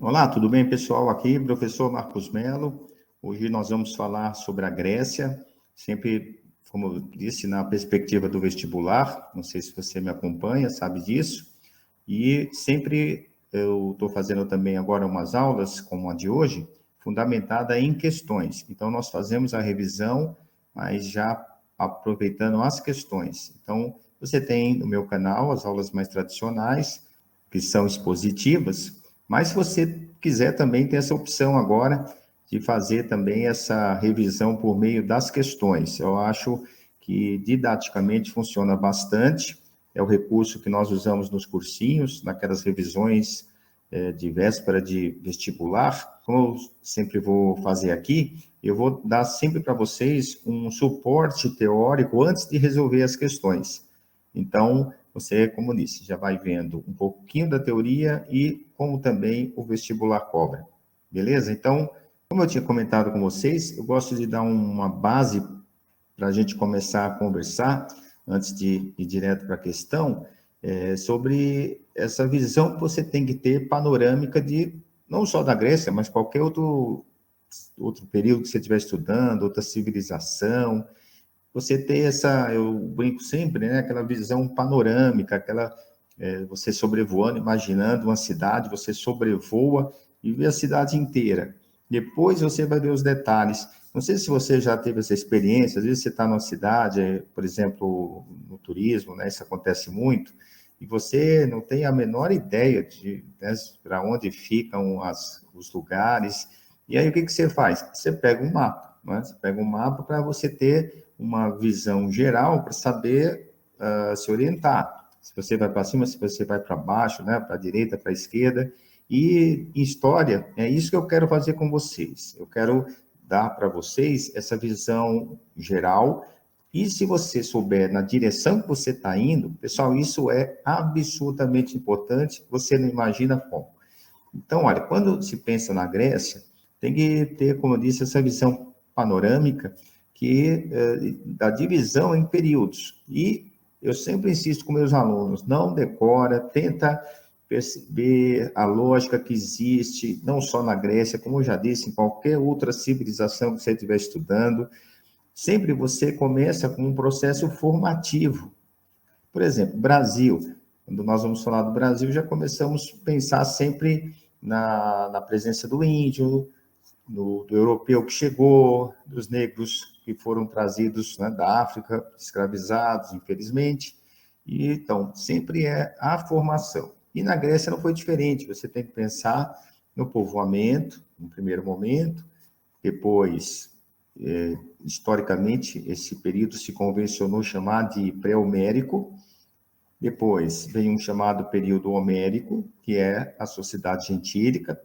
Olá, tudo bem, pessoal? Aqui, professor Marcos Mello. Hoje nós vamos falar sobre a Grécia, sempre, como eu disse, na perspectiva do vestibular. Não sei se você me acompanha, sabe disso. E sempre eu estou fazendo também agora umas aulas, como a de hoje, fundamentada em questões. Então, nós fazemos a revisão, mas já aproveitando as questões. Então, você tem no meu canal as aulas mais tradicionais, que são expositivas, mas se você quiser também ter essa opção agora de fazer também essa revisão por meio das questões. Eu acho que didaticamente funciona bastante, é o recurso que nós usamos nos cursinhos, naquelas revisões de véspera de vestibular. Como eu sempre vou fazer aqui, eu vou dar sempre para vocês um suporte teórico antes de resolver as questões. Então, você, como disse, já vai vendo um pouquinho da teoria e como também o vestibular cobra. Beleza? Então, como eu tinha comentado com vocês, eu gosto de dar uma base para a gente começar a conversar, antes de ir direto para a questão, sobre essa visão que você tem que ter panorâmica de, não só da Grécia, mas qualquer outro período que você estiver estudando, outra civilização, você ter essa, eu brinco sempre, né, aquela visão panorâmica, você sobrevoando, imaginando uma cidade, você sobrevoa e vê a cidade inteira. Depois você vai ver os detalhes. Não sei se você já teve essa experiência, às vezes você está numa cidade, por exemplo, no turismo, né, isso acontece muito, e você não tem a menor ideia de, né, para onde ficam os lugares. E aí o que você faz? Você pega um mapa, né? Você pega um mapa para você ter uma visão geral, para saber se orientar. Se você vai para cima, se você vai para baixo, né? Para a direita, para a esquerda. E em história, é isso que eu quero fazer com vocês. Eu quero dar para vocês essa visão geral. E se você souber na direção que você está indo, pessoal, isso é absolutamente importante. Você não imagina como. Então, olha, quando se pensa na Grécia, tem que ter, como eu disse, essa visão panorâmica da divisão em períodos. E eu sempre insisto com meus alunos, não decora, tenta perceber a lógica que existe, não só na Grécia, como eu já disse, em qualquer outra civilização que você estiver estudando. Sempre você começa com um processo formativo. Por exemplo, Brasil. Quando nós vamos falar do Brasil, já começamos a pensar sempre na presença do índio, do europeu que chegou, dos negros que foram trazidos, né, da África, escravizados, infelizmente. E, então, sempre é a formação. E na Grécia não foi diferente. Você tem que pensar no povoamento, no primeiro momento, depois, historicamente, esse período se convencionou chamar de pré-homérico. Depois vem um chamado período homérico, que é a sociedade gentílica,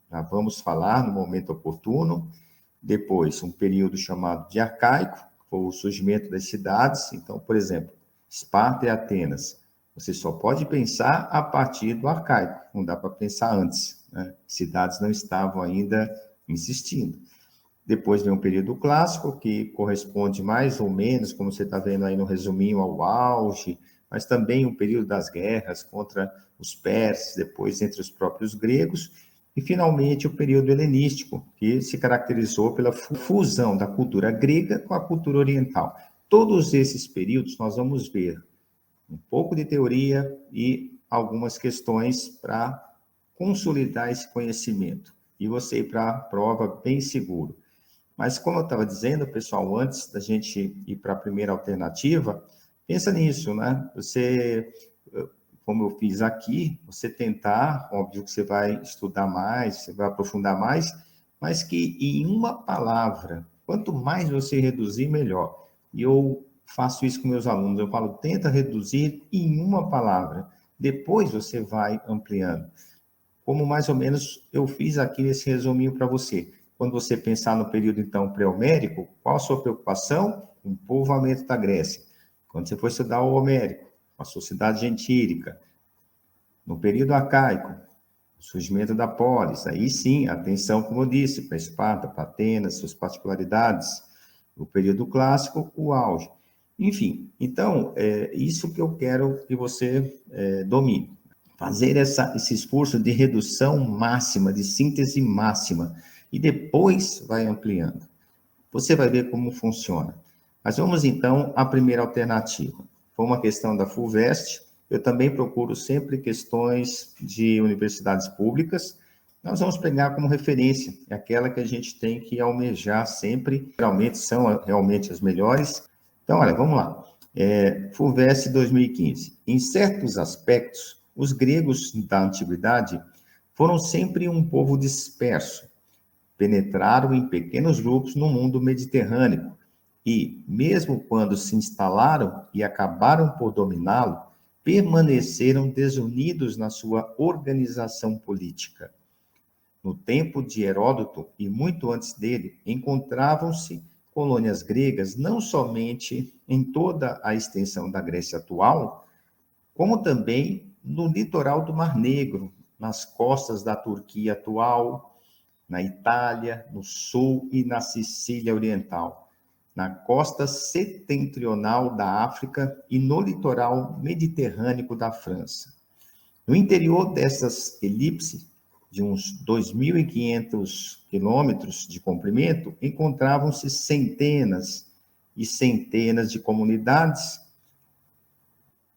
já vamos falar no momento oportuno. Depois, um período chamado de arcaico, foi o surgimento das cidades. Então, por exemplo, Esparta e Atenas. Você só pode pensar a partir do arcaico, não dá para pensar antes, né? Cidades não estavam ainda existindo. Depois vem um período clássico, que corresponde mais ou menos, como você está vendo aí no resuminho, ao auge, mas também um período das guerras contra os persas, depois entre os próprios gregos, e finalmente o período helenístico, que se caracterizou pela fusão da cultura grega com a cultura oriental. Todos esses períodos nós vamos ver um pouco de teoria e algumas questões para consolidar esse conhecimento e você ir para a prova bem seguro. Mas, como eu estava dizendo, pessoal, antes da gente ir para a primeira alternativa, pensa nisso, né? Você, como eu fiz aqui, você tentar, óbvio que você vai estudar mais, você vai aprofundar mais, mas que em uma palavra, quanto mais você reduzir, melhor. E eu faço isso com meus alunos, eu falo, tenta reduzir em uma palavra, depois você vai ampliando. Como mais ou menos eu fiz aqui nesse resuminho para você. Quando você pensar no período, então, pré-homérico, qual a sua preocupação? Com o povoamento da Grécia. Quando você for estudar o homérico, a sociedade gentílica. No período arcaico, o surgimento da polis. Aí sim, atenção, como eu disse, para Esparta, para Atenas, suas particularidades. O período clássico, o auge. Enfim, então, é isso que eu quero que você domine. fazer esse esforço de redução máxima, de síntese máxima, e depois vai ampliando. Você vai ver como funciona. Mas vamos então à primeira alternativa. Foi uma questão da FUVEST. Eu também procuro sempre questões de universidades públicas. Nós vamos pegar como referência, é aquela que a gente tem que almejar sempre, geralmente são realmente as melhores. Então, olha, vamos lá. FUVEST 2015. Em certos aspectos, os gregos da antiguidade foram sempre um povo disperso. Penetraram em pequenos grupos no mundo mediterrâneo e, mesmo quando se instalaram e acabaram por dominá-lo, permaneceram desunidos na sua organização política. No tempo de Heródoto e muito antes dele, encontravam-se colônias gregas não somente em toda a extensão da Grécia atual, como também no litoral do Mar Negro, nas costas da Turquia atual, na Itália, no sul e na Sicília Oriental, na costa setentrional da África e no litoral mediterrâneo da França. No interior dessas elipses, de uns 2.500 quilômetros de comprimento, encontravam-se centenas e centenas de comunidades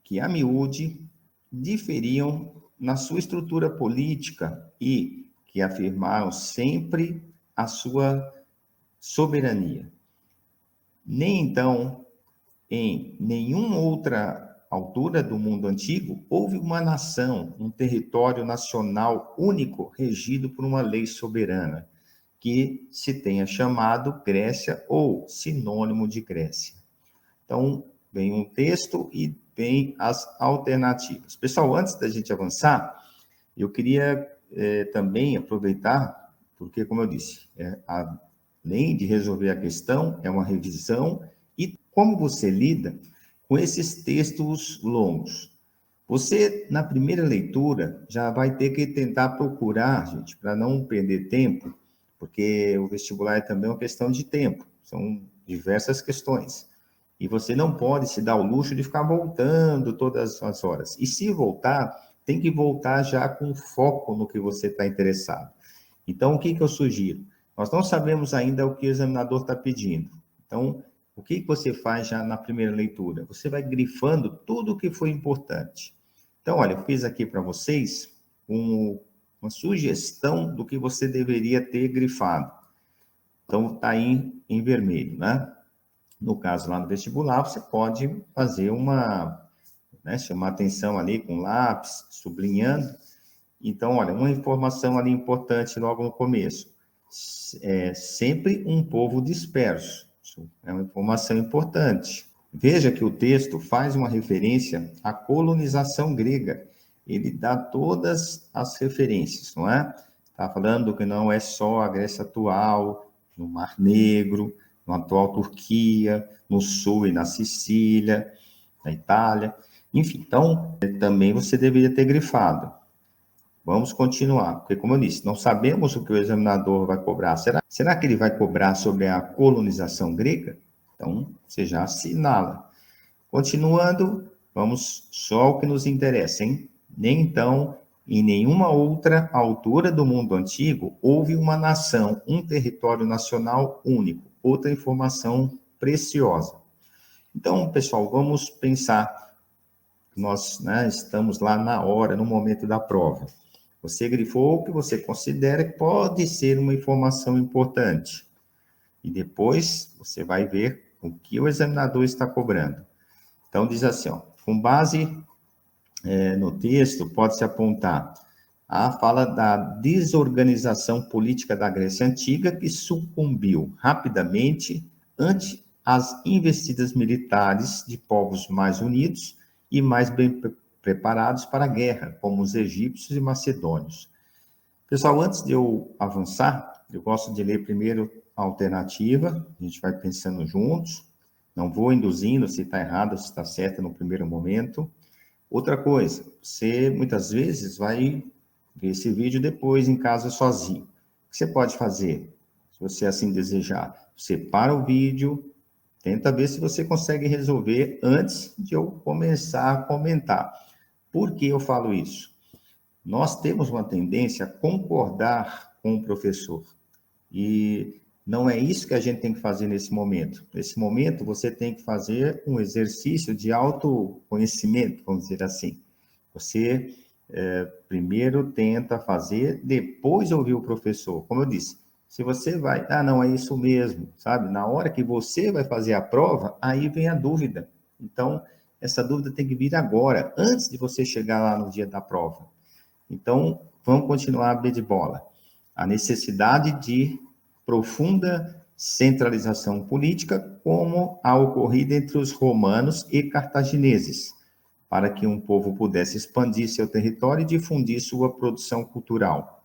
que, a miúde, diferiam na sua estrutura política e que afirmaram sempre a sua soberania. Nem então, em nenhuma outra altura do mundo antigo, houve uma nação, um território nacional único, regido por uma lei soberana, que se tenha chamado Grécia ou sinônimo de Grécia. Então, vem um texto e vem as alternativas. Pessoal, antes da gente avançar, eu queria também aproveitar, porque, como eu disse, além de resolver a questão, é uma revisão, e como você lida com esses textos longos. Você, na primeira leitura, já vai ter que tentar procurar, gente, para não perder tempo, porque o vestibular é também uma questão de tempo, são diversas questões. E você não pode se dar o luxo de ficar voltando todas as horas. E se voltar, tem que voltar já com foco no que você está interessado. Então, o que eu sugiro? Nós não sabemos ainda o que o examinador está pedindo. Então, o que você faz já na primeira leitura? Você vai grifando tudo o que foi importante. Então, olha, eu fiz aqui para vocês uma sugestão do que você deveria ter grifado. Então, está aí em vermelho, né? No caso, lá no vestibular, você pode fazer chamar atenção ali com lápis, sublinhando. Então, olha, uma informação ali importante logo no começo. É sempre um povo disperso. Isso é uma informação importante. Veja que o texto faz uma referência à colonização grega. Ele dá todas as referências, não é? Está falando que não é só a Grécia atual, no Mar Negro, na atual Turquia, no sul e na Sicília, na Itália. Enfim, então, também você deveria ter grifado. Vamos continuar, porque, como eu disse, não sabemos o que o examinador vai cobrar. Será que ele vai cobrar sobre a colonização grega? Então, você já assinala. Continuando, vamos só ao que nos interessa, hein? Nem então, em nenhuma outra altura do mundo antigo, houve uma nação, um território nacional único. Outra informação preciosa. Então, pessoal, vamos pensar. Nós estamos lá na hora, no momento da prova. Você grifou o que você considera que pode ser uma informação importante. E depois você vai ver o que o examinador está cobrando. Então, diz assim, ó, com base no texto, pode-se apontar a fala da desorganização política da Grécia Antiga, que sucumbiu rapidamente ante as investidas militares de povos mais unidos e mais bem preparados para a guerra, como os egípcios e macedônios. Pessoal, antes de eu avançar, eu gosto de ler primeiro a alternativa, a gente vai pensando juntos, não vou induzindo se está errado ou se está certo no primeiro momento. Outra coisa, você muitas vezes vai ver esse vídeo depois em casa sozinho. O que você pode fazer, se você assim desejar? Você para o vídeo, tenta ver se você consegue resolver antes de eu começar a comentar. Por que eu falo isso? nós temos uma tendência a concordar com o professor. E não é isso que a gente tem que fazer nesse momento. Nesse momento, você tem que fazer um exercício de autoconhecimento, vamos dizer assim. Você primeiro tenta fazer, depois ouvir o professor. Como eu disse, se você vai, não, é isso mesmo, sabe? Na hora que você vai fazer a prova, aí vem a dúvida. Então, essa dúvida tem que vir agora, antes de você chegar lá no dia da prova. Então, vamos continuar a B de bola. A necessidade de profunda centralização política, como a ocorrida entre os romanos e cartagineses, para que um povo pudesse expandir seu território e difundir sua produção cultural.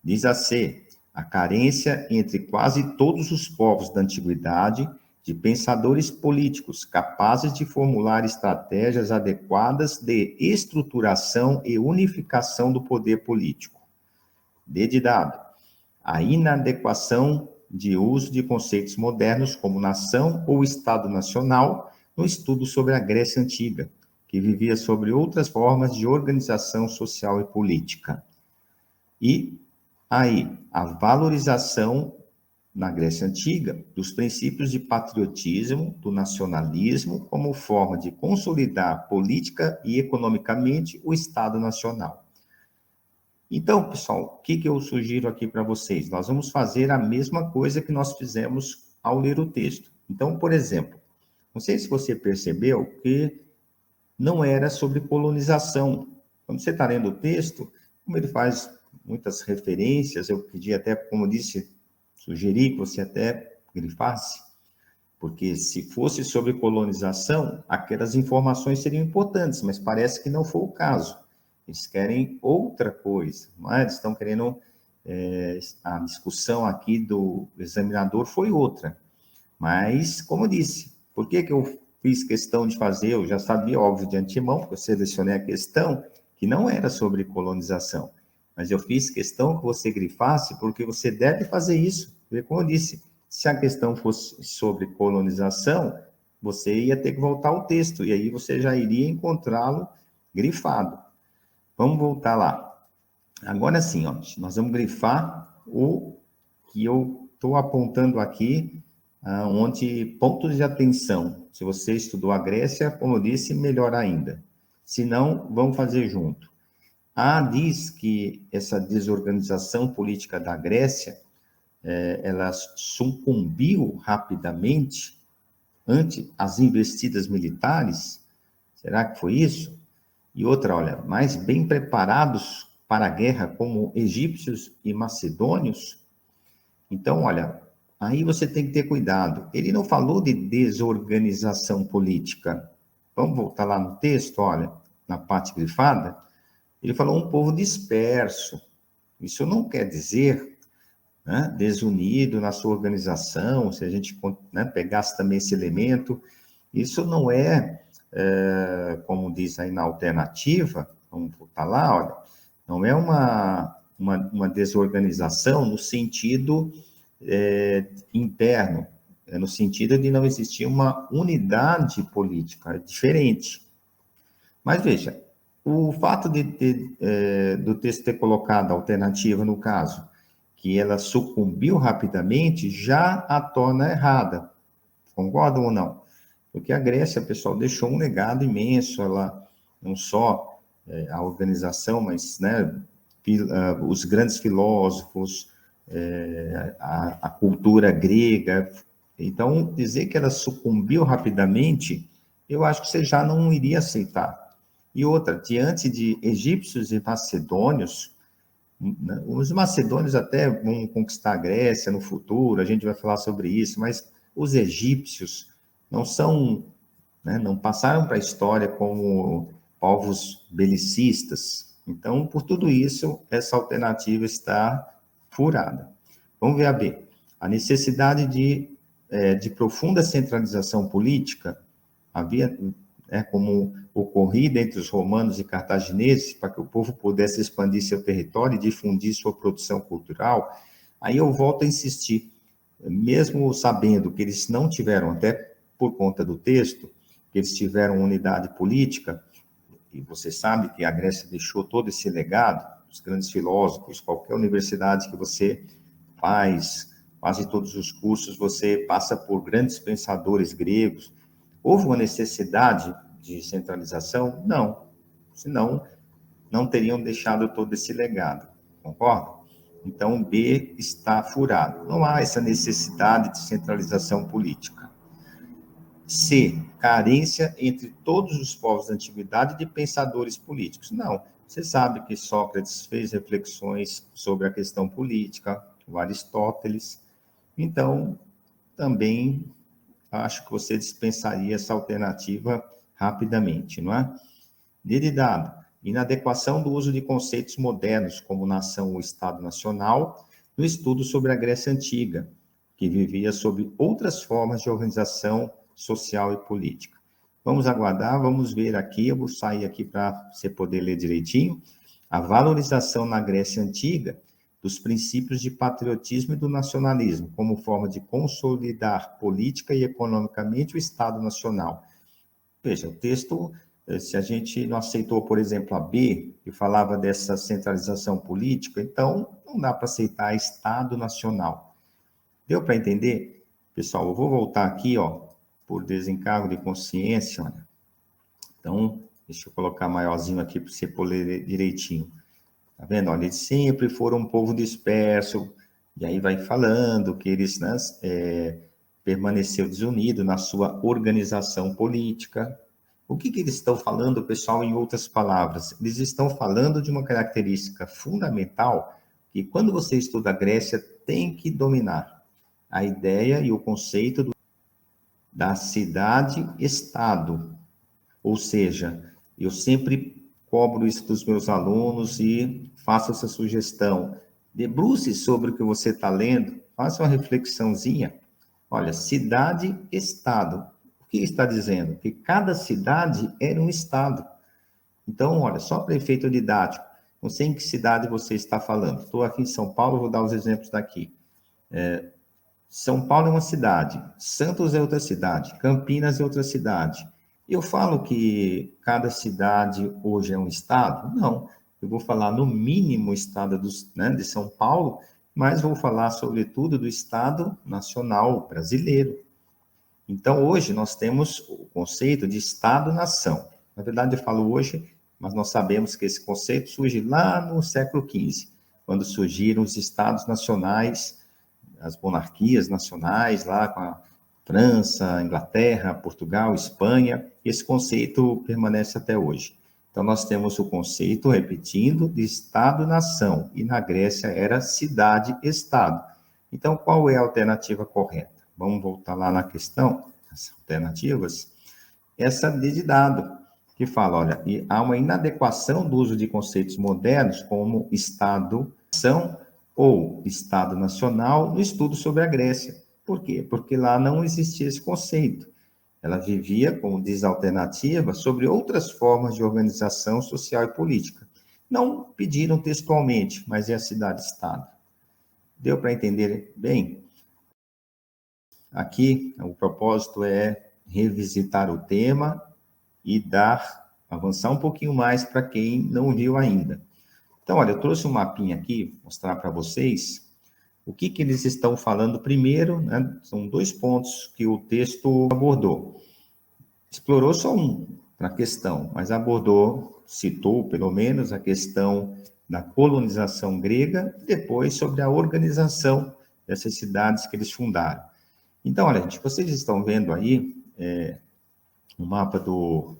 Diz a C, a carência entre quase todos os povos da antiguidade de pensadores políticos capazes de formular estratégias adequadas de estruturação e unificação do poder político. D de dado, a inadequação de uso de conceitos modernos como nação ou Estado nacional no estudo sobre a Grécia Antiga, que vivia sobre outras formas de organização social e política. E aí, a valorização na Grécia Antiga dos princípios de patriotismo, do nacionalismo, como forma de consolidar política e economicamente o Estado Nacional. Então, pessoal, o que eu sugiro aqui para vocês? Nós vamos fazer a mesma coisa que nós fizemos ao ler o texto. Então, por exemplo, não sei se você percebeu que não era sobre colonização. Quando você está lendo o texto, como ele faz muitas referências, eu pedi até, como disse, sugeri que você até grifasse, porque se fosse sobre colonização, aquelas informações seriam importantes, mas parece que não foi o caso. Eles querem outra coisa, não é? Eles estão querendo... a discussão aqui do examinador foi outra. Mas, como eu disse, por que eu fiz questão de fazer? Eu já sabia, óbvio, de antemão, porque eu selecionei a questão, que não era sobre colonização. Mas eu fiz questão que você grifasse, porque você deve fazer isso. Porque, como eu disse, se a questão fosse sobre colonização, você ia ter que voltar ao texto, e aí você já iria encontrá-lo grifado. Vamos voltar lá. Agora sim, ó, nós vamos grifar o que eu estou apontando aqui, onde pontos de atenção. Se você estudou a Grécia, como eu disse, melhor ainda. Se não, vamos fazer junto. A diz que essa desorganização política da Grécia, ela sucumbiu rapidamente ante as investidas militares. Será que foi isso? E outra, olha, mais bem preparados para a guerra como egípcios e macedônios? Então, olha, aí você tem que ter cuidado. Ele não falou de desorganização política. Vamos voltar lá no texto, olha, na parte grifada. Ele falou um povo disperso. Isso não quer dizer, né, desunido na sua organização, se a gente, né, pegasse também esse elemento. Isso não como diz aí na alternativa, vamos voltar lá, olha, não é uma desorganização no sentido interno, no sentido de não existir uma unidade política, é diferente. Mas veja, o fato do texto ter colocado a alternativa, no caso, que ela sucumbiu rapidamente, já a torna errada. Concordam ou não? Porque a Grécia, pessoal, deixou um legado imenso, ela não só a organização, mas, né, os grandes filósofos, a cultura grega. Então, dizer que ela sucumbiu rapidamente, eu acho que você já não iria aceitar. E outra, diante de egípcios e macedônios, né, os macedônios até vão conquistar a Grécia no futuro, a gente vai falar sobre isso, mas os egípcios não são, né, não passaram para a história como povos belicistas. Então, por tudo isso, essa alternativa está furada. Vamos ver a B. A necessidade de profunda centralização política havia, como ocorrida entre os romanos e cartagineses, para que o povo pudesse expandir seu território e difundir sua produção cultural. Aí eu volto a insistir, mesmo sabendo que eles não tiveram, até por conta do texto, que eles tiveram unidade política, e você sabe que a Grécia deixou todo esse legado, os grandes filósofos, qualquer universidade que você faz, quase todos os cursos, você passa por grandes pensadores gregos. Houve uma necessidade de centralização? Não. Senão, não teriam deixado todo esse legado, concorda? Então, o B está furado. Não há essa necessidade de centralização política. C, carência entre todos os povos da antiguidade de pensadores políticos. Não, você sabe que Sócrates fez reflexões sobre a questão política, o Aristóteles. Então, também acho que você dispensaria essa alternativa rapidamente, não é? D dado, inadequação do uso de conceitos modernos como nação ou Estado nacional no estudo sobre a Grécia Antiga, que vivia sob outras formas de organização social e política. Vamos aguardar, vamos ver aqui, eu vou sair aqui para você poder ler direitinho, a valorização na Grécia Antiga dos princípios de patriotismo e do nacionalismo, como forma de consolidar política e economicamente o Estado Nacional. Veja, o texto, se a gente não aceitou, por exemplo, a B, que falava dessa centralização política, então não dá para aceitar Estado Nacional. Deu para entender? Pessoal, eu vou voltar aqui, ó, por desencargo de consciência, olha. Então, deixa eu colocar maiorzinho aqui para você poder ler direitinho. Tá vendo? Olha, eles sempre foram um povo disperso, e aí vai falando que eles, né, permaneceu desunido na sua organização política. O que eles estão falando, pessoal, em outras palavras? Eles estão falando de uma característica fundamental que, quando você estuda a Grécia, tem que dominar a ideia e o conceito da cidade-estado. Ou seja, eu sempre cobro isso dos meus alunos e faço essa sugestão. Debruce sobre o que você está lendo, faça uma reflexãozinha. Olha, cidade-estado. O que está dizendo? Que cada cidade era um estado. Então, olha, só para efeito didático, não sei em que cidade você está falando. Estou aqui em São Paulo, vou dar os exemplos daqui. São Paulo é uma cidade, Santos é outra cidade, Campinas é outra cidade. Eu falo que cada cidade hoje é um estado? Não. Eu vou falar no mínimo o estado de São Paulo, mas vou falar sobretudo do Estado Nacional brasileiro. Então, hoje nós temos o conceito de Estado-nação. Na verdade, eu falo hoje, mas nós sabemos que esse conceito surge lá no século XV, quando surgiram os Estados nacionais, as monarquias nacionais, lá com a França, Inglaterra, Portugal, Espanha. Esse conceito permanece até hoje. Então, nós temos o conceito, repetindo, de Estado-nação, e na Grécia era cidade-estado. Então, qual é a alternativa correta? Vamos voltar lá na questão, as alternativas. Essa de dado, que fala, olha, há uma inadequação do uso de conceitos modernos como Estado-nação ou Estado Nacional no estudo sobre a Grécia. Por quê? Porque lá não existia esse conceito. Ela vivia, como diz a alternativa, sobre outras formas de organização social e política. Não pediram textualmente, mas é a cidade-estado. Deu para entender bem? Aqui, o propósito é revisitar o tema e avançar um pouquinho mais para quem não viu ainda. Então, olha, eu trouxe um mapinha aqui, mostrar para vocês o que eles estão falando primeiro, né? São 2 pontos que o texto abordou. Explorou só um na questão, mas citou pelo menos a questão da colonização grega e depois sobre a organização dessas cidades que eles fundaram. Então, olha, gente, vocês estão vendo aí o mapa do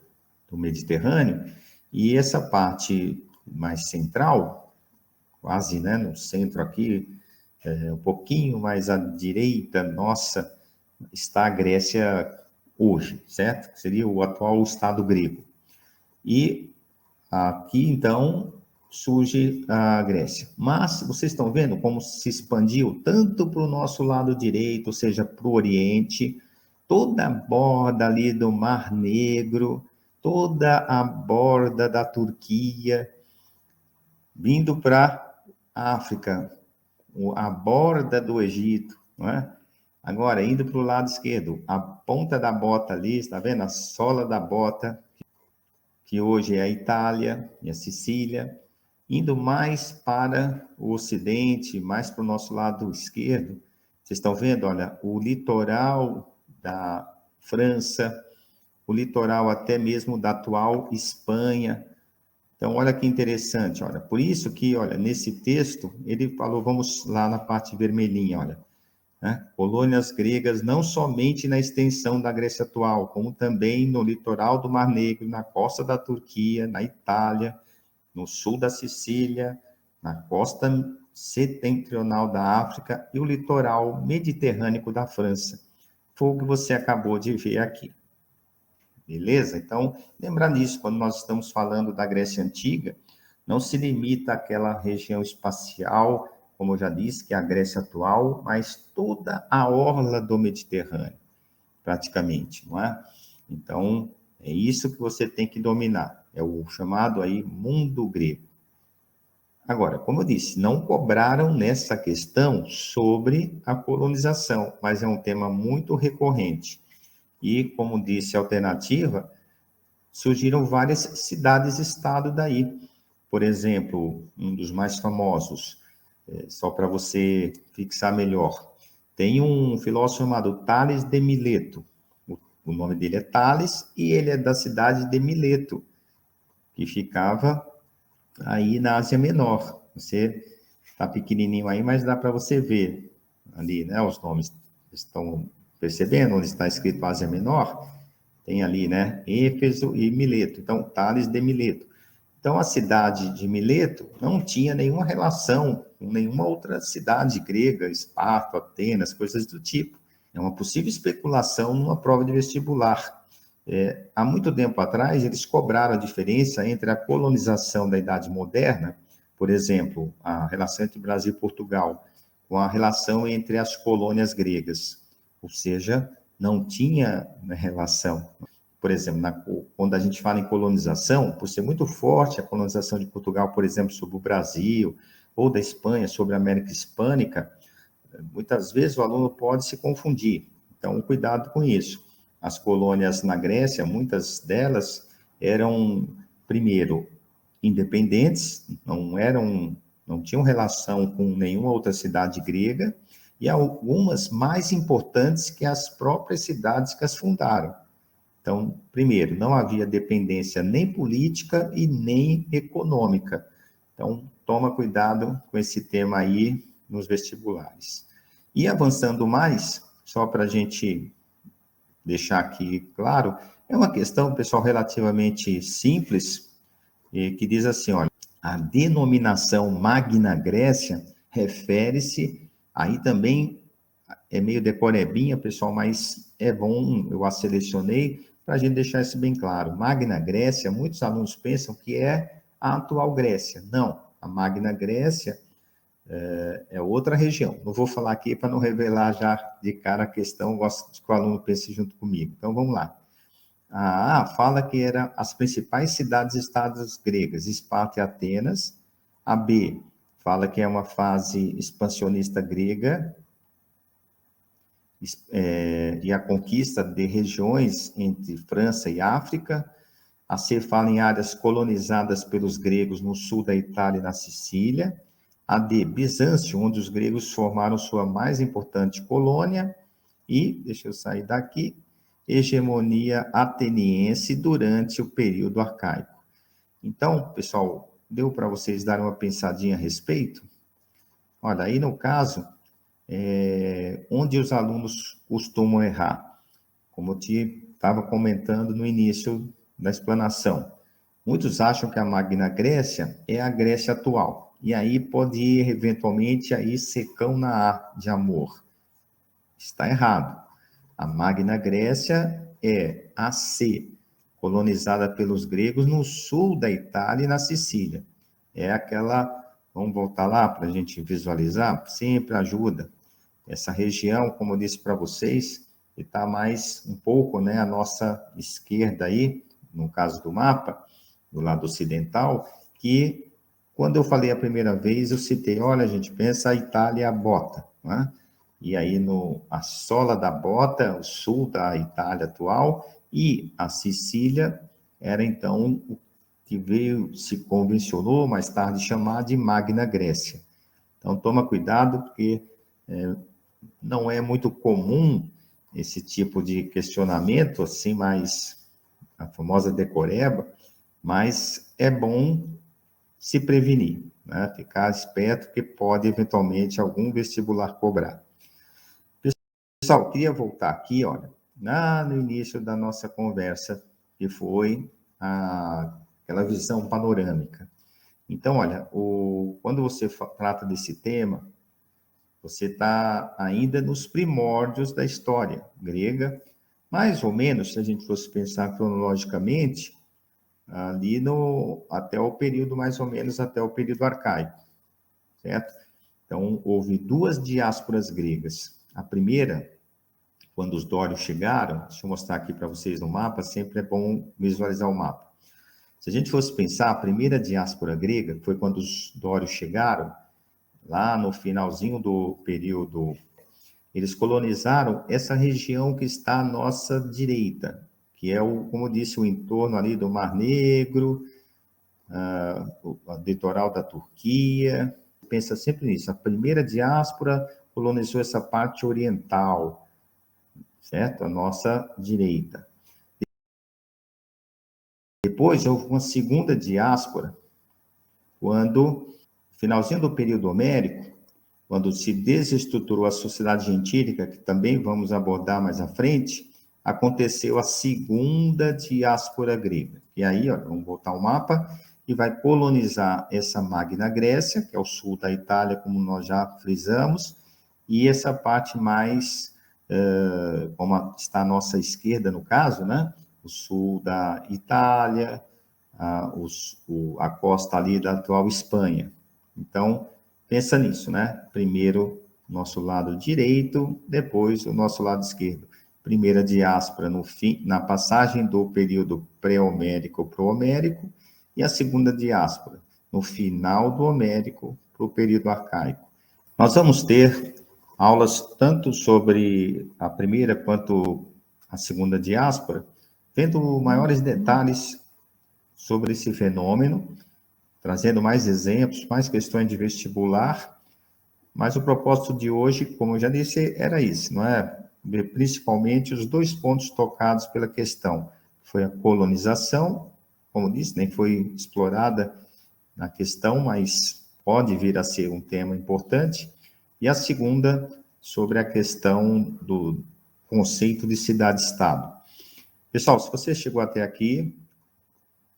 Mediterrâneo, e essa parte mais central, quase, né, no centro aqui, um pouquinho mais à direita nossa, está a Grécia hoje, certo? Seria o atual Estado grego. E aqui, então, surge a Grécia. Mas vocês estão vendo como se expandiu tanto para o nosso lado direito, ou seja, para o Oriente, toda a borda ali do Mar Negro, toda a borda da Turquia, vindo para a África, a borda do Egito, não é? Agora, indo para o lado esquerdo, a ponta da bota ali, está vendo? A sola da bota, que hoje é a Itália e a Sicília, indo mais para o ocidente, mais para o nosso lado esquerdo. Vocês estão vendo, olha, o litoral da França, o litoral até mesmo da atual Espanha. Então, olha que interessante, olha, por isso que, olha, nesse texto, ele falou, vamos lá na parte vermelhinha, olha, né? Colônias gregas não somente na extensão da Grécia atual, como também no litoral do Mar Negro, na costa da Turquia, na Itália, no sul da Sicília, na costa setentrional da África e o litoral mediterrâneo da França. Foi o que você acabou de ver aqui. Beleza? Então, lembrar nisso, quando nós estamos falando da Grécia Antiga, não se limita àquela região espacial, como eu já disse, que é a Grécia atual, mas toda a orla do Mediterrâneo, praticamente, não é? Então, é isso que você tem que dominar, é o chamado aí mundo grego. Agora, como eu disse, não cobraram nessa questão sobre a colonização, mas é um tema muito recorrente. E, como disse a alternativa, surgiram várias cidades-estado daí. Por exemplo, um dos mais famosos, só para você fixar melhor, tem um filósofo chamado Tales de Mileto. O nome dele é Tales e ele é da cidade de Mileto, que ficava aí na Ásia Menor. Você está pequenininho aí, mas dá para você ver ali, né? Os nomes estão percebendo onde está escrito Ásia Menor? Tem ali, né? Éfeso e Mileto. Então, Tales de Mileto. Então, a cidade de Mileto não tinha nenhuma relação com nenhuma outra cidade grega, Esparta, Atenas, coisas do tipo. É uma possível especulação numa prova de vestibular. Há muito tempo atrás, eles cobraram a diferença entre a colonização da Idade Moderna, por exemplo, a relação entre Brasil e Portugal, com a relação entre as colônias gregas. Ou seja, não tinha relação. Por exemplo, quando a gente fala em colonização, por ser muito forte a colonização de Portugal, por exemplo, sobre o Brasil, ou da Espanha sobre a América Hispânica, muitas vezes o aluno pode se confundir. Então, cuidado com isso. As colônias na Grécia, muitas delas eram, primeiro, independentes, não tinham relação com nenhuma outra cidade grega, e algumas mais importantes que as próprias cidades que as fundaram. Então, primeiro, não havia dependência nem política e nem econômica. Então, toma cuidado com esse tema aí nos vestibulares. E avançando mais, só para a gente deixar aqui claro, é uma questão, pessoal, relativamente simples, que diz assim, olha, a denominação Magna Grécia refere-se, aí também é meio decorebinha, pessoal, mas é bom, eu a selecionei para a gente deixar isso bem claro. Magna Grécia, muitos alunos pensam que é a atual Grécia. Não, a Magna Grécia é outra região. Não vou falar aqui para não revelar já de cara a questão, gosto que o aluno pense junto comigo. Então, vamos lá. A A fala que eram as principais cidades-estados gregas, Esparta e Atenas. A B fala que é uma fase expansionista grega, e a conquista de regiões entre França e África. A C fala em áreas colonizadas pelos gregos no sul da Itália e na Sicília. A D, Bizâncio, onde os gregos formaram sua mais importante colônia. E, deixa eu sair daqui, hegemonia ateniense durante o período arcaico. Então, pessoal, deu para vocês darem uma pensadinha a respeito? Olha, aí no caso, onde os alunos costumam errar, como eu te estava comentando no início da explanação. Muitos acham que a Magna Grécia é a Grécia atual, e aí pode ir, eventualmente, aí secão na A de amor. Está errado. A Magna Grécia é a C, colonizada pelos gregos no sul da Itália e na Sicília. É aquela, vamos voltar lá para a gente visualizar, sempre ajuda. Essa região, como eu disse para vocês, está mais um pouco, né, à nossa esquerda aí, no caso do mapa, do lado ocidental, que quando eu falei a primeira vez, eu citei, olha, gente, pensa a Itália a bota, né? E aí a sola da bota, o sul da Itália atual, e a Sicília era então o que se convencionou mais tarde chamar de Magna Grécia. Então, toma cuidado, porque não é muito comum esse tipo de questionamento, assim, mais a famosa decoreba, mas é bom se prevenir, né? Ficar esperto, que pode, eventualmente, algum vestibular cobrar. Pessoal, queria voltar aqui, olha, lá no início da nossa conversa, que foi aquela visão panorâmica. Então, olha, quando você trata desse tema, você está ainda nos primórdios da história grega, mais ou menos, se a gente fosse pensar cronologicamente, ali até o período, mais ou menos, até o período arcaico, certo? Então, houve duas diásporas gregas. A primeira, quando os dórios chegaram, deixa eu mostrar aqui para vocês no mapa, sempre é bom visualizar o mapa. Se a gente fosse pensar, a primeira diáspora grega foi quando os dórios chegaram, lá no finalzinho do período, eles colonizaram essa região que está à nossa direita, que é, como disse, o entorno ali do Mar Negro, o litoral da Turquia. Pensa sempre nisso, a primeira diáspora colonizou essa parte oriental, certo? A nossa direita. Depois houve uma segunda diáspora, quando, finalzinho do período homérico, quando se desestruturou a sociedade gentílica, que também vamos abordar mais à frente, aconteceu a segunda diáspora grega. E aí, ó, vamos voltar ao mapa, e vai colonizar essa Magna Grécia, que é o sul da Itália, como nós já frisamos, e essa parte mais, como está à nossa esquerda, no caso, né? O sul da Itália, a costa ali da atual Espanha. Então, pensa nisso, né? Primeiro, nosso lado direito, depois o nosso lado esquerdo. Primeira diáspora na passagem do período pré-homérico para o homérico, e a segunda diáspora no final do homérico para o período arcaico. Nós vamos ter aulas tanto sobre a primeira quanto a segunda diáspora, vendo maiores detalhes sobre esse fenômeno, trazendo mais exemplos, mais questões de vestibular, mas o propósito de hoje, como eu já disse, era isso, não é? Ver principalmente os dois pontos tocados pela questão. Foi a colonização, como disse, nem foi explorada na questão, mas pode vir a ser um tema importante, e a segunda, sobre a questão do conceito de cidade-estado. Pessoal, se você chegou até aqui,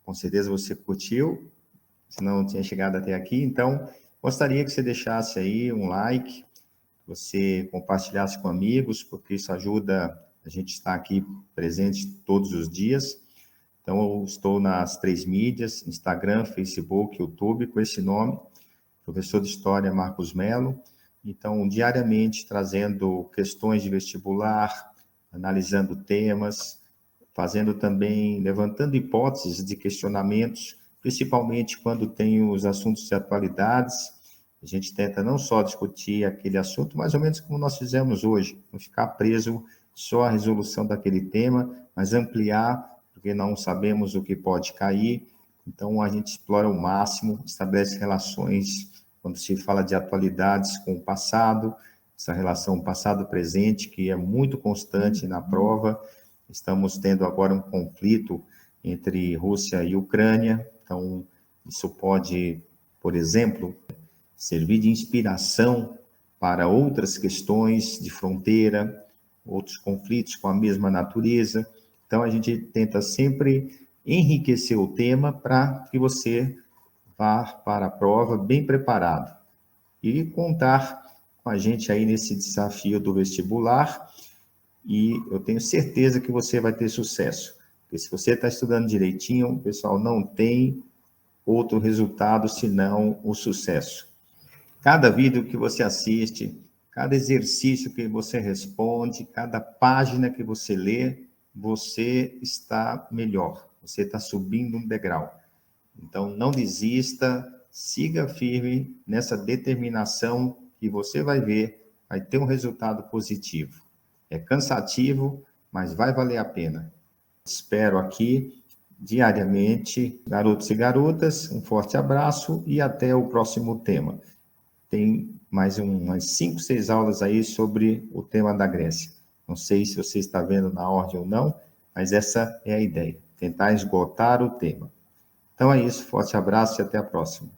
com certeza você curtiu, se não tinha chegado até aqui, então gostaria que você deixasse aí um like, você compartilhasse com amigos, porque isso ajuda a gente estar aqui presente todos os dias. Então, eu estou nas 3 mídias, Instagram, Facebook, YouTube, com esse nome, professor de História Marcos Melo. Então, diariamente trazendo questões de vestibular, analisando temas, fazendo também, levantando hipóteses de questionamentos, principalmente quando tem os assuntos de atualidades. A gente tenta não só discutir aquele assunto, mais ou menos como nós fizemos hoje, não ficar preso só à resolução daquele tema, mas ampliar, porque não sabemos o que pode cair. Então, a gente explora o máximo, estabelece relações, quando se fala de atualidades com o passado, essa relação passado-presente, que é muito constante na prova. Estamos tendo agora um conflito entre Rússia e Ucrânia, então isso pode, por exemplo, servir de inspiração para outras questões de fronteira, outros conflitos com a mesma natureza. Então a gente tenta sempre enriquecer o tema para que você vá para a prova bem preparado e contar com a gente aí nesse desafio do vestibular. E eu tenho certeza que você vai ter sucesso. Porque se você está estudando direitinho, o pessoal não tem outro resultado senão o sucesso. Cada vídeo que você assiste, cada exercício que você responde, cada página que você lê, você está melhor. Você está subindo um degrau. Então, não desista, siga firme nessa determinação que você vai ver, vai ter um resultado positivo. É cansativo, mas vai valer a pena. Espero aqui diariamente. Garotos e garotas, um forte abraço e até o próximo tema. Tem mais umas 5, 6 aulas aí sobre o tema da Grécia. Não sei se você está vendo na ordem ou não, mas essa é a ideia, tentar esgotar o tema. Então é isso, forte abraço e até a próxima.